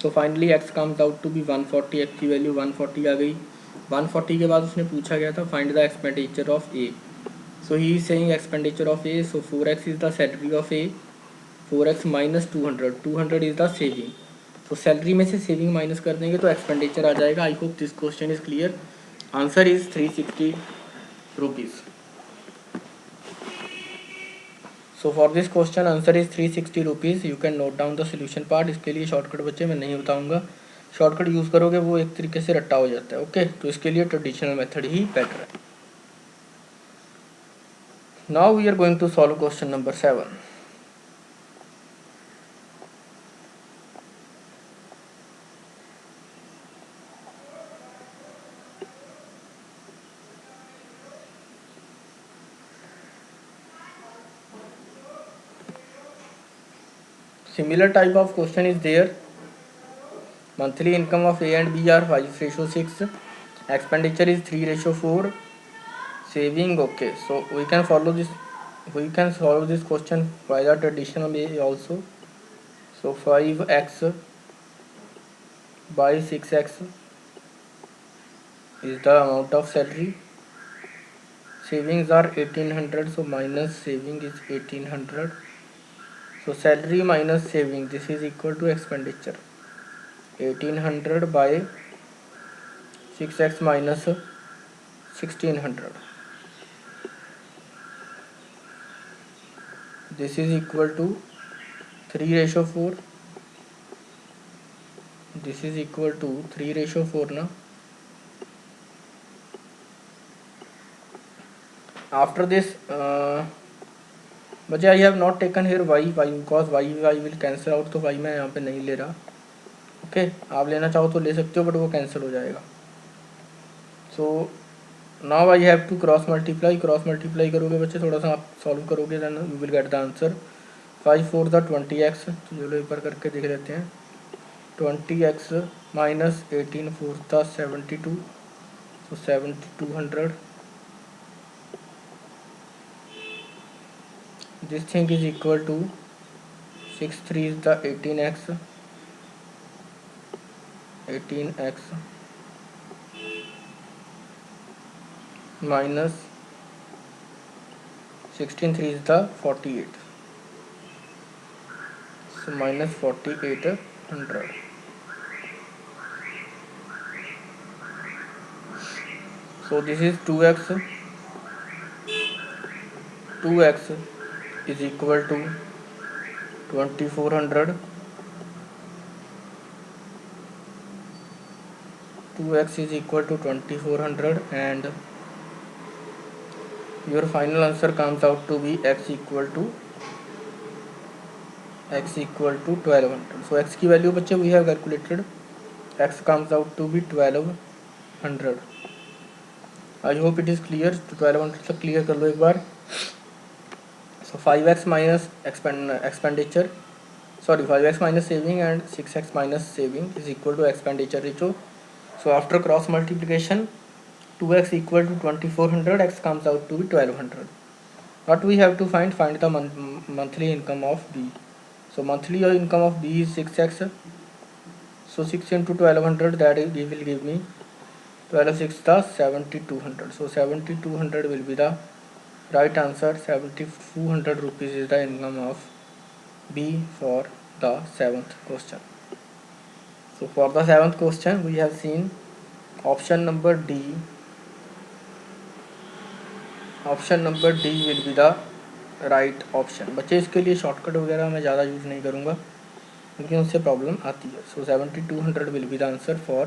So finally x comes out to be 140, x की value 140 आ गई। 140 के बाद उसने पूछा गया था find the expenditure of A. So he is saying expenditure of A, so 4x is the salary of A, 4x minus 200, 200 is the saving. तो salary में से सेविंग माइनस कर देंगे तो एक्सपेंडिचर आ जाएगा। आई hope this question is clear. Answer is 360 rupees. So for this question answer is 360 rupees. You can note down the solution part. इसके लिए shortcut बच्चे मैं नहीं बताऊंगा, शॉर्टकट यूज़ करोगे वो एक तरीके से रट्टा हो जाता है. ओके, तो इसके लिए ट्रेडिशनल मेथड ही बेटर है. Now we are going to solve question number 7. Similar type of question is there. Monthly income of A and B are 5:6. Expenditure is 3:4. Saving, okay. So we can follow this. We can solve this question by the traditional way also. So 5x by 6x is the amount of salary. Savings are 1800. So minus saving is 1800. So salary minus saving, this is equal to expenditure. 1800 by 6x minus 1600. This is equal to 3:4. This is equal to 3:4 now. After this, बच्चे I have not taken here y because y will cancel out, तो y मैं यहाँ पे नहीं ले रहा. Okay, आप लेना चाहो तो ले सकते हो, बट वो कैंसिल हो जाएगा. So now I have to cross multiply. Cross multiply करोगे बच्चे, थोड़ा सा आप सॉल्व करोगे, then you will get the answer. 5 4 the 20x. तो चलो एक बार करके देख लेते हैं. 20x minus 18 4 the 72. तो 7200. This thing is equal to 6 3 is the 18x. 18x minus 16 3 is the 48. So minus 4800. So this is 2x. 2x is equal to 2400. 2x is equal to 2400 and your final answer comes out to be x equal to 1200. So x की value बच्चे we have calculated. X comes out to be 1200. I hope it is clear. तो 1200 तक clear कर लो एक बार. So 5x minus expenditure, sorry 5x minus saving and 6x minus saving is equal to expenditure ratio. So after cross multiplication, 2x equal to 2400, x comes out to be 1200. What we have to find the monthly income of B. So monthly income of B is 6x. So 6 into 1200, that will give me 12 6 the 7200. So 7200 will be the right answer. 7200 rupees is the income of B for the 7th question. So for the 7th question we have seen option number D. Option number D will be the right option. बच्चे इसके लिए shortcut वगैरह मैं ज़्यादा use नहीं करूँगा क्योंकि उससे प्रॉब्लम आती है. So 7200 will be the answer for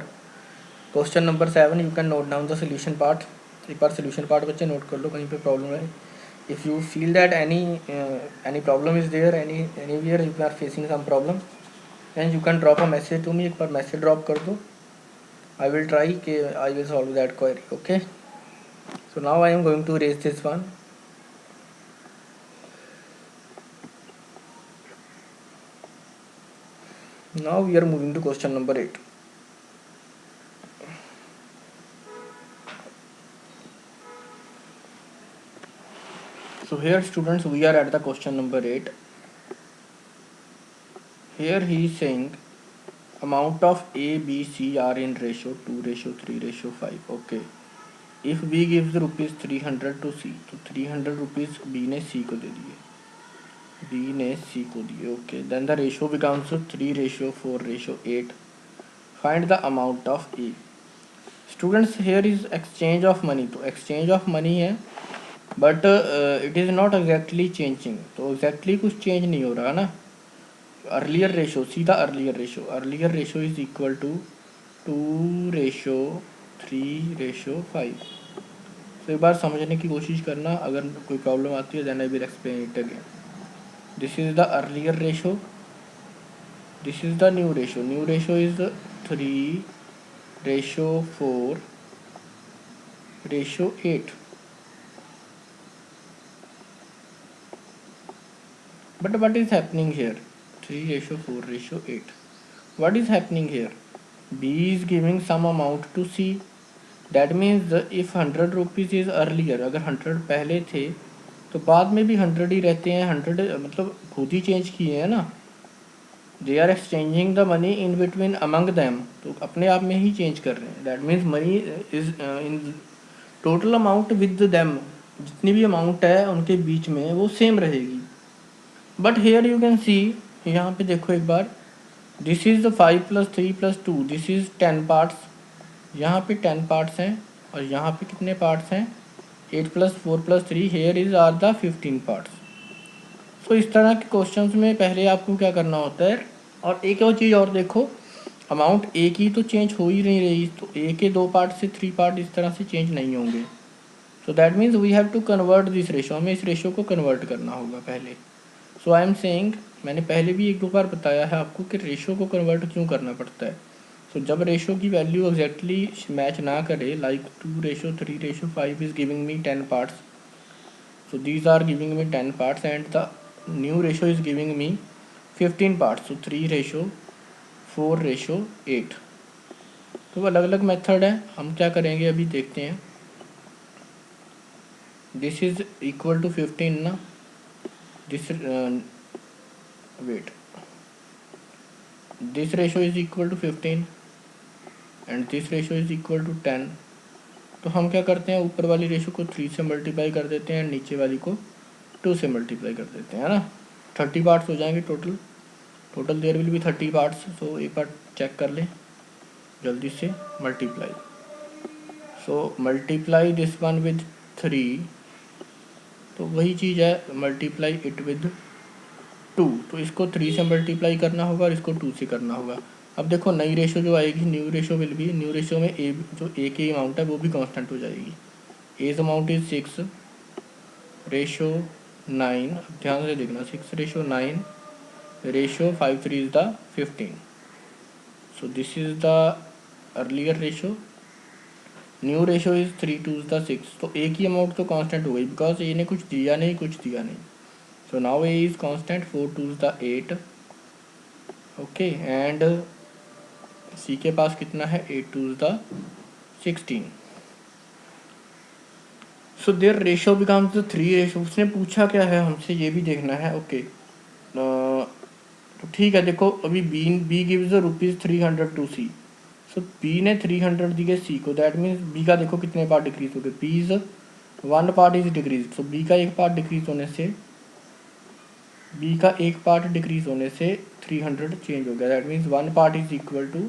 question number 7. You can note down the solution part. एक बार solution part बच्चे नोट कर लो, कहीं पे प्रॉब्लम है. If you feel that any problem is there, anywhere you are facing some problem, then you can drop a message to me. एक बार message drop कर दो. I will try कि I will solve that query. Okay. So now I am going to erase this one. Now we are moving to question number 8. So here students, we are at the question number 8. Here he is saying amount of A, B, C are in ratio 2:3:5. Okay. If B gives rupees 300 to C, तो 300 rupees B ने C को दे दिए. B ने C को दिए. Okay. Then the ratio becomes 3:4:8. Find the amount of A. Students, here is exchange of money. तो exchange of money है but it is not exactly changing, तो एग्जैक्टली कुछ चेंज नहीं हो रहा ना। अर्लियर रेशो, सीधा earlier ratio is equal to 2:3:5। तो एक बार समझने की कोशिश करना, अगर कोई प्रॉब्लम आती है then I will explain it again. This is the earlier ratio, this is the new ratio is 3:4:8। But what is happening here? 3:4:8. What is happening here? B is giving some amount to C. That means if 100 rupees is earlier, अगर 100 पहले थे तो बाद में भी 100 ही रहते हैं। 100 मतलब खुद ही चेंज किए हैं ना। They are exchanging the money in between among them, तो अपने आप में ही चेंज कर रहे हैं। That means money is in total amount with them, जितनी भी अमाउंट है उनके बीच में वो सेम रहेगी। But here you can see, यहाँ पे देखो एक बार, this is the 5+3+2, this is 10 parts. यहाँ पे 10 पार्ट्स हैं और यहाँ पे कितने पार्ट्स हैं? 8+4+3, here is are the 15 parts. तो इस तरह के क्वेश्चंस में पहले आपको क्या करना होता है। और एक और चीज़ और देखो, अमाउंट ए की तो चेंज हो ही नहीं रही, तो ए के 2 पार्ट से 3 पार्ट इस तरह से चेंज नहीं होंगे। So that means we have to convert this ratio, हमें इस रेशो को कन्वर्ट करना होगा पहले। सो आई एम सेइंग, मैंने पहले भी 1-2 बार बताया है आपको कि रेशो को कन्वर्ट क्यों करना पड़ता है। तो जब रेशो की वैल्यू एग्जैक्टली मैच ना करे, like 2:3:5 is giving me 10 parts, so these are giving me 10 parts and the new ratio is giving me 15 parts, so 3:4:8। तो अलग अलग मेथड है, हम क्या करेंगे अभी देखते हैं। दिस इज इक्वल टू 15 ना, this wait, this ratio is equal to 15 and this ratio is equal to 10। तो हम क्या करते हैं, ऊपर वाली रेशो को 3 से मल्टीप्लाई कर देते हैं, नीचे वाली को 2 से मल्टीप्लाई कर देते हैं, है ना। 30 पार्ट्स हो जाएंगे total there will be 30 parts. So एक बार चेक कर लें जल्दी से, multiply, so multiply this one with 3, तो वही चीज़ है, मल्टीप्लाई इट विद 2। तो इसको 3 से मल्टीप्लाई करना होगा और इसको 2 से करना होगा। अब देखो नई रेशो जो आएगी, new ratio will be, new ratio में ए जो ए की अमाउंट है वो भी कांस्टेंट हो जाएगी। एज अमाउंट इज 6:9, अब ध्यान से देखना, 6:9 ratio 5:3 is the 15। so this is the earlier ratio, new ratio is 3:2 is the 6। तो ए की अमाउंट तो कांस्टेंट हो गई बिकॉज ए ने कुछ दिया नहीं, so now A is constant, 4:2 is the 8। Okay, and C के पास कितना है, 8:2 is the 16। So their ratio becomes the 3 ratio. उसने पूछा क्या है हमसे, ये भी देखना है। ओके तो ठीक है, देखो अभी B gives ₹300 to C. So B ने 300 दिए सी को, दैट मीन्स बी का देखो कितने पार्ट डिक्रीज हो गए, B is 1 part is decrease. So B का एक पार्ट डिक्रीज होने से 300 चेंज हो गया, that means 1 part is equal to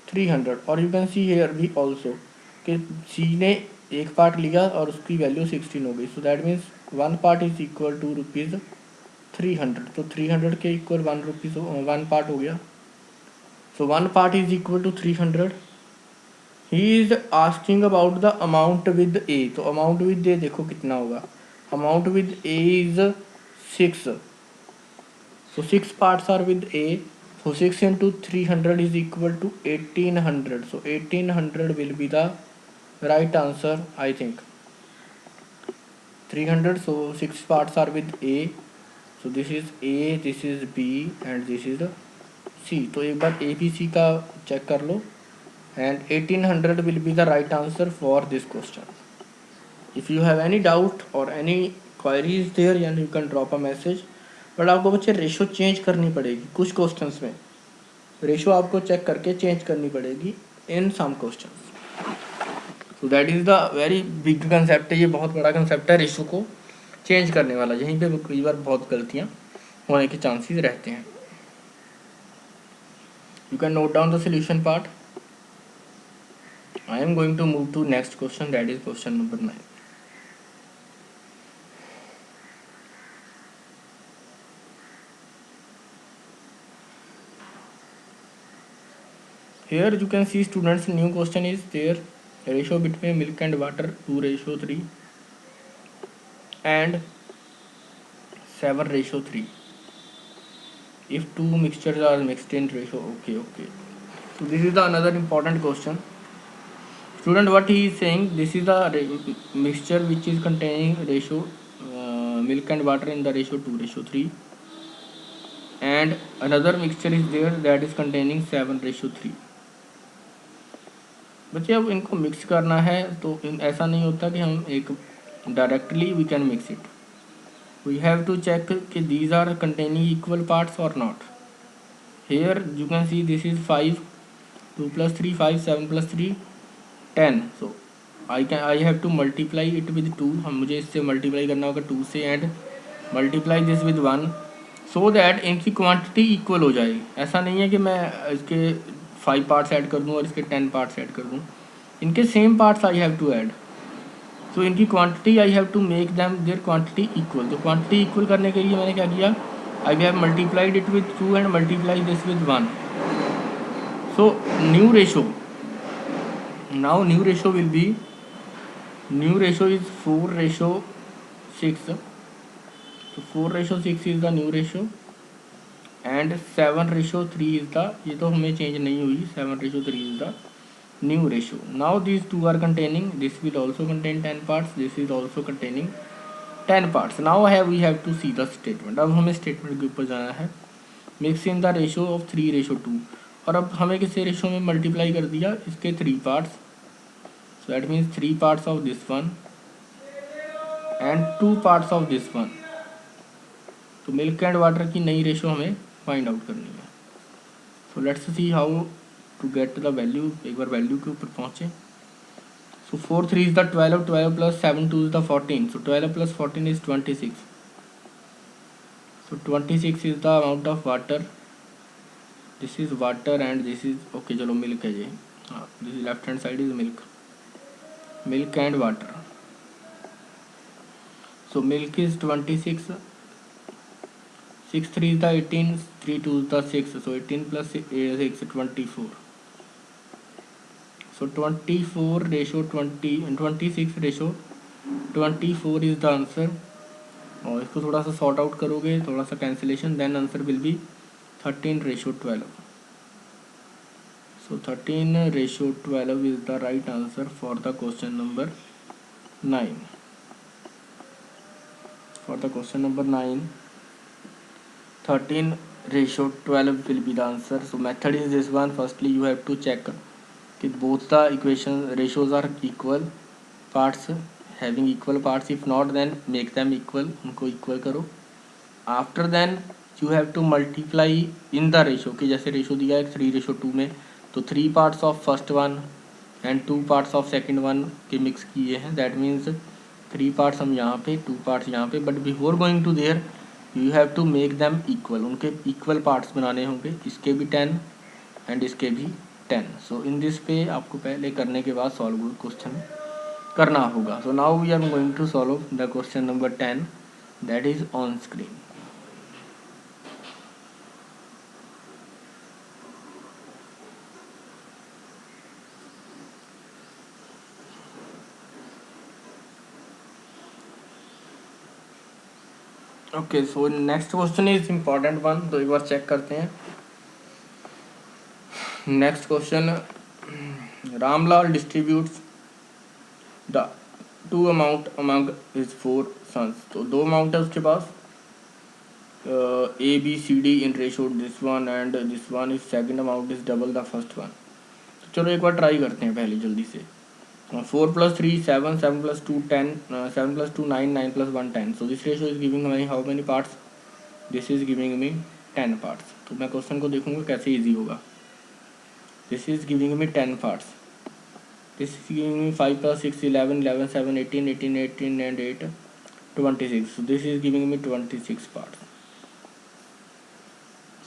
300। और यू कैन सी हेयर भी ऑल्सो कि सी ने एक पार्ट लिया और उसकी वैल्यू 16 हो गई। So that means 1 part is equal to ₹300। तो 300 के इक्वल 1 पार्ट हो गया। So 1 part is equal to 300। He is asking about the amount with A, तो अमाउंट विद ए देखो कितना होगा, amount with A is 6। So 6 parts are with A, so 6 into 300 is equal to 1800। so 1800 will be the right answer, I think 300। so 6 parts are with A, so this is A, this is B and this is C। तो एक बार A B C का check कर लो and 1800 will be the right answer for this question। if you have any doubt or any queries there then you can drop a message। But आपको बच्चे ratio change करनी पड़ेगी, कुछ questions में ratio आपको check करके change करनी पड़ेगी in some questions. So that is the very big concept है, ये बहुत बड़ा कंसेप्ट है रेशो को चेंज करने वाला। यहीं पे कई बार बहुत गलतियाँ होने के चांसेस रहते हैं। You can note down the solution part. I am going to move to next question, that is question number 9। Here you can see students, new question is there, ratio between milk and water 2:3 and 7:3 if two mixtures are mixed in ratio. Okay. So this is the another important question. Student, what he is saying, this is the mixture which is containing ratio milk and water in the ratio 2:3, and another mixture is there that is containing 7:3. बच्चे अब इनको mix करना है तो ऐसा नहीं होता कि हम एक directly we can mix it. We have to check कि these are containing equal parts or not. Here you can see this is 5, 2 plus 3 5, 7 plus 3 10. So I have to multiply it with 2. हम मुझे इससे multiply करना होगा 2 से and multiply this with 1 so that इनकी quantity equal हो जाएगी. ऐसा नहीं है कि मैं इसके 5 पार्ट्स ऐड कर दूँ और इसके 10 पार्ट्स ऐड कर दूँ. इनके same parts I have to add. So इनकी quantity I have to make them their quantity equal. तो क्वांटिटी इक्वल करने के लिए मैंने क्या किया, I have multiplied it with 2 and multiply this with 1. So new ratio, now new ratio will be, new ratio is 4:6. तो 4:6 is the new ratio and 7:3 is the, ये तो हमें चेंज नहीं हुई, 7:3 is the new ratio. Now these two are containing, this will also contain 10 parts, this is also containing 10 parts. Now we have to see the statement. अब हमें statement के ऊपर जाना है. Mix in the ratio of 3:2. और अब हमें किसी रेशो में मल्टीप्लाई कर दिया इसके 3 parts. So that means 3 parts of this one and 2 parts of this one. तो मिल्क एंड वाटर की नई रेशो हमें फाइंड आउट करनी है. So let's see how to get the value. एक बार वैल्यू के ऊपर पहुँचे. So 4 3 is the 12, 12 plus 7 2 is the 14. So 12 plus 14 is 26. So 26 is the amount of water. This is water and this is okay, चलो milk है ये. हाँ, this is left hand side is milk, milk and water. So milk is 26, 6 3 is the 18, 3 2 is the 6. So 18 plus 6 24. So 24 ratio 20 and 26 ratio 24 is the answer. और इसको थोड़ा सा sort out करोगे, थोड़ा सा cancellation, then answer will be 13:12. So 13:12 is the right answer for the question number 9. For the question number 9, 13:12 will be the answer. So method is this one. Firstly you have to check कि both the equation ratios are equal parts, having equal parts. If not then make them equal, उनको equal करो. After then you have to multiply in the ratio, कि जैसे ratio दिया है 3:2 में, तो 3 parts of first one and 2 parts of second one के mix किए हैं. दैट मीन्स 3 parts हम यहाँ पे, 2 parts यहाँ पे. But before going to there you have to make them equal. उनके इक्वल पार्ट्स बनाने होंगे, इसके भी 10 एंड इसके भी 10. सो इन दिस पे आपको पहले करने के बाद सॉल्व क्वेश्चन करना होगा. So now we are going to solve the question number 10 that is on screen. Okay, so next question is important one, तो एक बार चेक करते हैं. Next question, Ramlal distributes the 2 amount among his 4 sons. तो 2 amount है उसके पास, ABCD in ratio this one and this one is second amount is double the first one. तो चलो एक बार ट्राई करते हैं पहले जल्दी से. 4 + 3 7, 7 + 2 10, 7 + 2 9, 9 + 1 10. So this ratio is giving me how many parts? This is giving me 10 parts. तो मैं क्वेश्चन को देखूंगा कैसे इजी होगा. This is giving me 10 parts. This is giving me 5 + 6 11, 11 7 18, 18 18 and 8 26. So this is giving me 26 parts.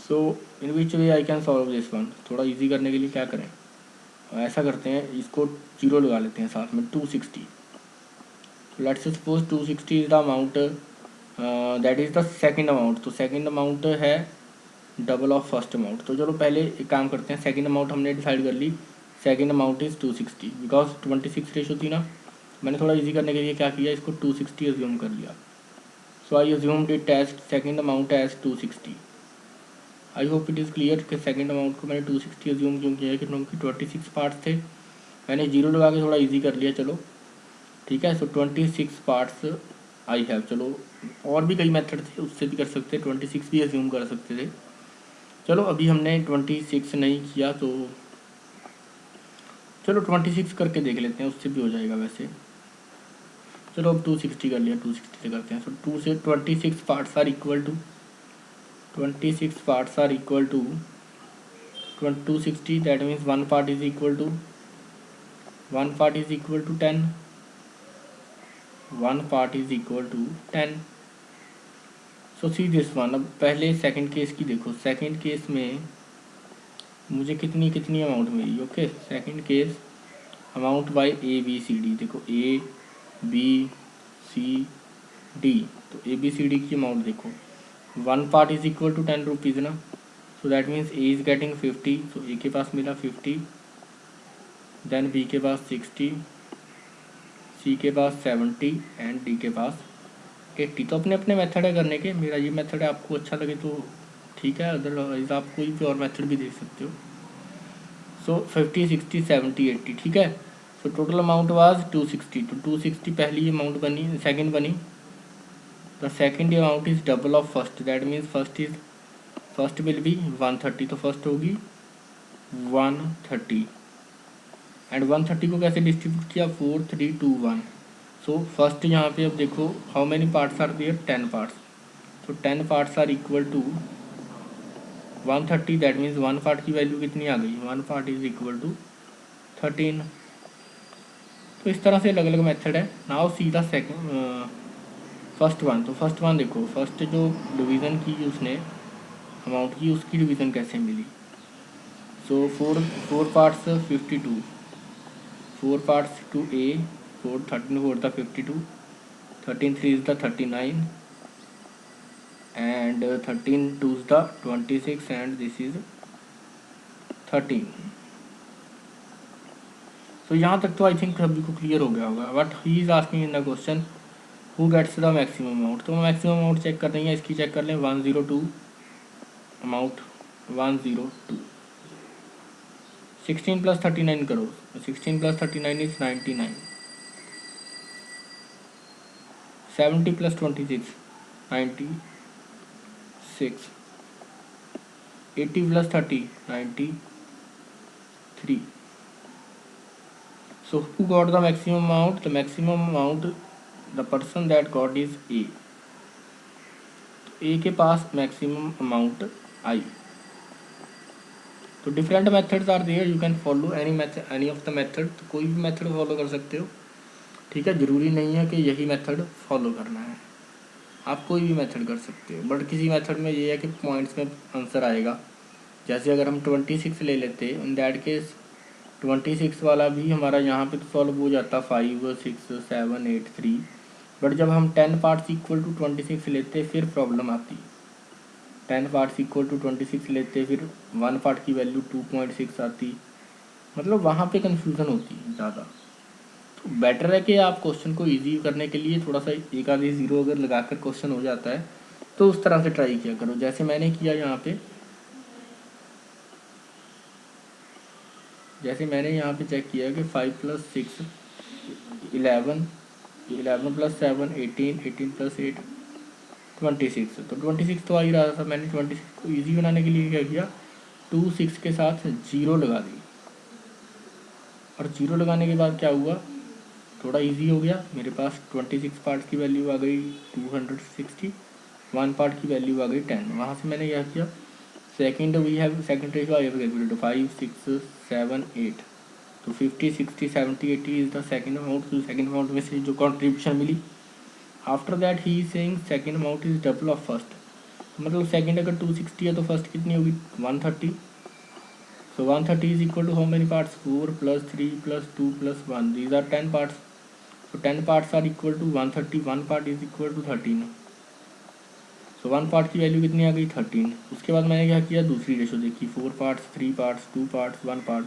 So in which way I can solve this one? थोड़ा easy करने के लिए क्या करें, ऐसा करते हैं, इसको 0 लगा लेते हैं साथ में. 260. Let's suppose 260 is the amount, that is the second amount. तो सेकंड अमाउंट है डबल ऑफ फर्स्ट अमाउंट। तो चलो पहले एक काम करते हैं, सेकंड अमाउंट हमने डिसाइड कर ली, second amount is 260 because 26 ratio थी ना। मैंने थोड़ा इजी करने के लिए क्या किया, इसको 260 अज्यूम कर लिया। So I assumed it as second amount as 260। I hope it is clear कि सेकंड अमाउंट को मैंने 260 अज्यूम क्यों किया है, क्योंकि 26 पार्ट्स थे। मैंने जीरो लगा के थोड़ा ईजी कर लिया, चलो ठीक है। सो 26 पार्ट्स आई हैव। चलो और भी कई मेथड थे, उससे भी कर सकते, 26 भी अज्यूम कर सकते थे। चलो अभी हमने 26 नहीं किया, तो चलो 26 करके देख लेते हैं, उससे भी हो जाएगा वैसे। चलो अब 260 कर लिया, 260 से करते हैं। सो 2 से 26 parts are equal to 26 parts are equal to 260। That means one part is equal to 10, one part is equal to 10। So see this one. अब पहले सेकंड केस की देखो, सेकंड केस में मुझे कितनी अमाउंट मिली। Okay, second case amount by A B C D. देखो A B C D, तो ए बी सी डी की अमाउंट देखो, one part is equal to 10 rupees ना। So that means A is getting 50। So A के पास मिला 50, then B के पास 60, सी के पास 70 एंड डी के पास 80। तो अपने अपने मेथड है करने के, मेरा ये मेथड है, आपको अच्छा लगे तो ठीक है, अदरवाइज आप कोई भी और मेथड भी देख सकते हो। सो 50, 60, 70, 80, ठीक है। So total amount was 260। तो 260 पहली अमाउंट बनी, सेकंड बनी। The second amount is double of first, that means first will be 130। तो फर्स्ट होगी 130 एंड 130 को कैसे डिस्ट्रीब्यूट किया, 4, 3, 2, 1। सो फर्स्ट यहाँ पे अब देखो how many parts are there, 10 parts. तो 10 parts are equal to 130, that means one part की वैल्यू कितनी आ गई, one part is equal to 13। तो इस तरह से अलग अलग मेथड है। नाउ सीधा सेकंड फर्स्ट वन। तो फर्स्ट वन देखो, फर्स्ट जो डिवीज़न की उसने अमाउंट की, उसकी डिवीज़न कैसे मिली। So four parts 52, 4 parts to A, 4, 13 4 the 52, 13 3 is the 39 and 13 2 is the 26 and this is 13। तो यहाँ तक तो आई थिंक सभी को क्लियर हो गया होगा। But he is asking in the question who gets the maximum amount. तो मैक्सिमम अमाउंट चेक कर रही है, इसकी चेक कर लें, 102 अमाउंट 102। 16 + 39 करो, 16 + 39 is 99, 70 + 26 96, 80 + 30 93। So who got the maximum amount? The maximum amount, the person that got is A। A के पास maximum amount आई। तो different methods are there, you can follow any method, any of the method. तो कोई भी method follow कर सकते हो, ठीक है। ज़रूरी नहीं है कि यही मेथड फॉलो करना है, आप कोई भी मेथड कर सकते हो। बट किसी मेथड में ये है कि पॉइंट्स में आंसर आएगा। जैसे अगर हम 26 ले लेते, इन दैट केस 26 वाला भी हमारा यहाँ पे तो सॉल्व हो जाता 5 6 7 8 3। बट जब हम 10 पार्ट्स इक्वल टू 26 लेते फिर प्रॉब्लम आती। 10 पार्ट्स इक्वल टू 26 लेते फिर वन पार्ट की वैल्यू 2.6 आती, मतलब वहाँ पे कन्फ्यूज़न होती है ज़्यादा। तो बेटर है कि आप क्वेश्चन को ईजी करने के लिए थोड़ा सा एक आधी ज़ीरो अगर लगाकर क्वेश्चन हो जाता है तो उस तरह से ट्राई किया करो, जैसे मैंने किया यहाँ पे। जैसे मैंने यहाँ पे चेक किया कि 5 + 6 11, 11 + 7 18, 18 + 8 26। तो 26 तो आ ही रहा था। मैंने 26 को ईजी बनाने के लिए क्या किया, 2 6 के साथ जीरो लगा दी, और जीरो लगाने के बाद क्या हुआ, थोड़ा इजी हो गया। मेरे पास 26 पार्ट्स की वैल्यू आ गई 260, वन पार्ट की वैल्यू आ गई 10। वहाँ से मैंने क्या किया, second we have second ratio I have calculated 5 6 7 8। तो 50 60 70 80 इज द सेकंड अमाउंट। तो सेकंड अमाउंट में से जो कॉन्ट्रीब्यूशन मिली, after that he is saying second amount is double of first. मतलब सेकंड अगर 260 है तो फर्स्ट कितनी होगी 130। सो 130 is equal to how many parts, 4 + 3 + 2 + 1, these are 10 parts. So 10 parts are equal to 130, one part is equal to 13। तो 1 part की value कितनी आ गई 13। उसके बाद मैंने क्या किया, दूसरी रेशो देखी, 4 parts, 3 parts, 2 parts, 1 part.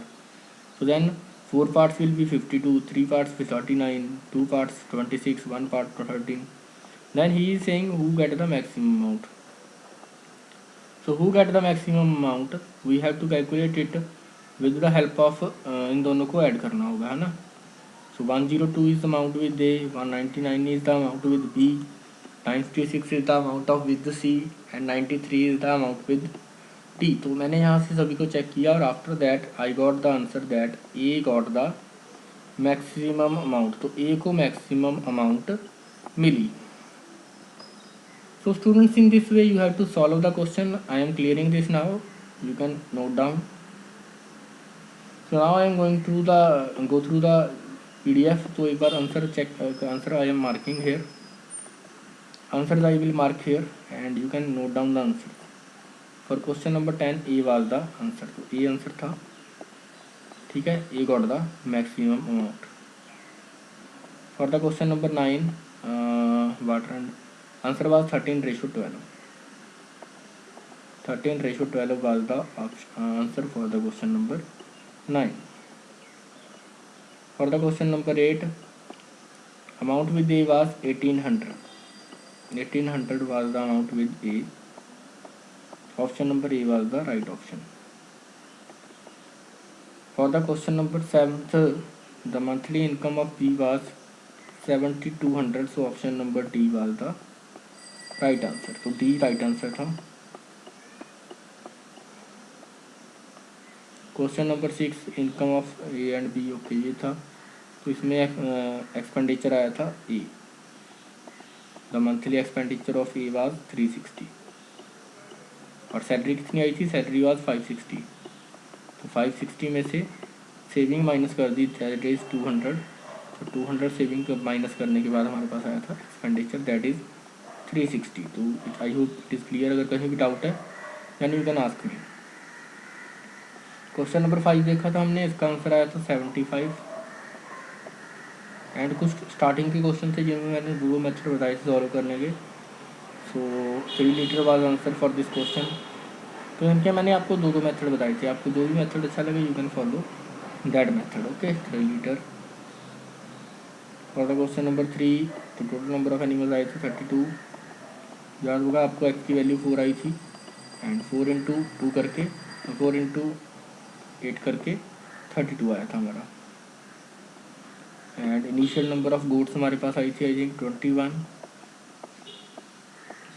So then 4 parts will be 52, 3 parts will 39, 2 parts 26, 1 part 13. Then he is saying who get the maximum amount. So who get the maximum amount, we have to calculate it with the help of इन दोनों को add करना होगा, है ना। So 102 is the amount with A, 199 is the amount with B, 96 is the amount of with C and 93 is the amount with D। तो मैंने यहाँ से सभी को चेक किया और after that I got the answer that A got the maximum amount. तो A को मैक्सिमम अमाउंट मिली। So students, in this way you have to solve the question. I am clearing this now, you can note down. So now I am going to go through the PDF। तो एक बार answer check, answer I am marking here, answers I will mark here and you can note down the answer. For question number 10 A was the answer। तो A answer था, ठीक है, A got the maximum amount। For the question number 9 water and answer was 13:12। 13:12 was the answer for the question number 9। For the question number 8 amount with A was 1800। 1800 was the amount with A। Option number A was the right option। For the question number 7th the monthly income of B was 7200। so option number D was the right answer। तो D right answer था। Question number 6 income of A and B, okay ये था। तो इसमें expenditure आया था A. The monthly expenditure of A was 360 और salary कितनी आई थी, सैलरी वाज 560। तो 560 में से सेविंग माइनस कर दी, दैट इज़ 200। तो 200 सेविंग माइनस करने के बाद हमारे पास आया था एक्सपेंडिचर दैट इज़ 360। तो I hope it is clear. अगर कहीं भी डाउट है then you can ask me. Question number 5 देखा था हमने, इसका आंसर आया था 75। एंड कुछ स्टार्टिंग के क्वेश्चन थे जिनमें मैंने दो मेथड बताए थे सॉल्व करने के। सो 3 litre was answer for this question. तो इनके मैंने आपको दो मेथड बताए थे, आपको जो भी मेथड अच्छा लगे you can follow that method, okay. 3 litre. For the question number 3 तो टोटल नंबर ऑफ एनिमल्स आए थे 32। याद होगा आपको एक्स की वैल्यू 4 आई थी एंड 4 इंटू 2 करके 4 इंटू 8 करके 32 आया था हमारा। And initial number of goats हमारे पास आई थी I think 21।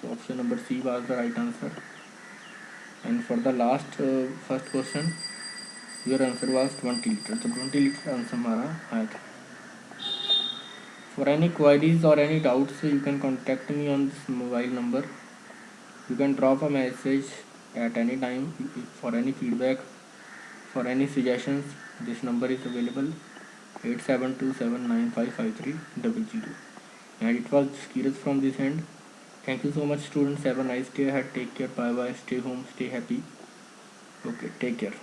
So option number she was the right answer. And for the last first question your answer was 20 litre. तो 20 लीटर आंसर हमारा आया था। फॉर एनी क्वायरीज और any doubts you can contact me on this mobile number. You can drop a message at any time for any feedback, for any suggestions. This number is available 8727955300। and it was Kirat from this end. Thank you so much students, have a nice day ahead, take care, bye bye, stay home, stay happy, okay, take care.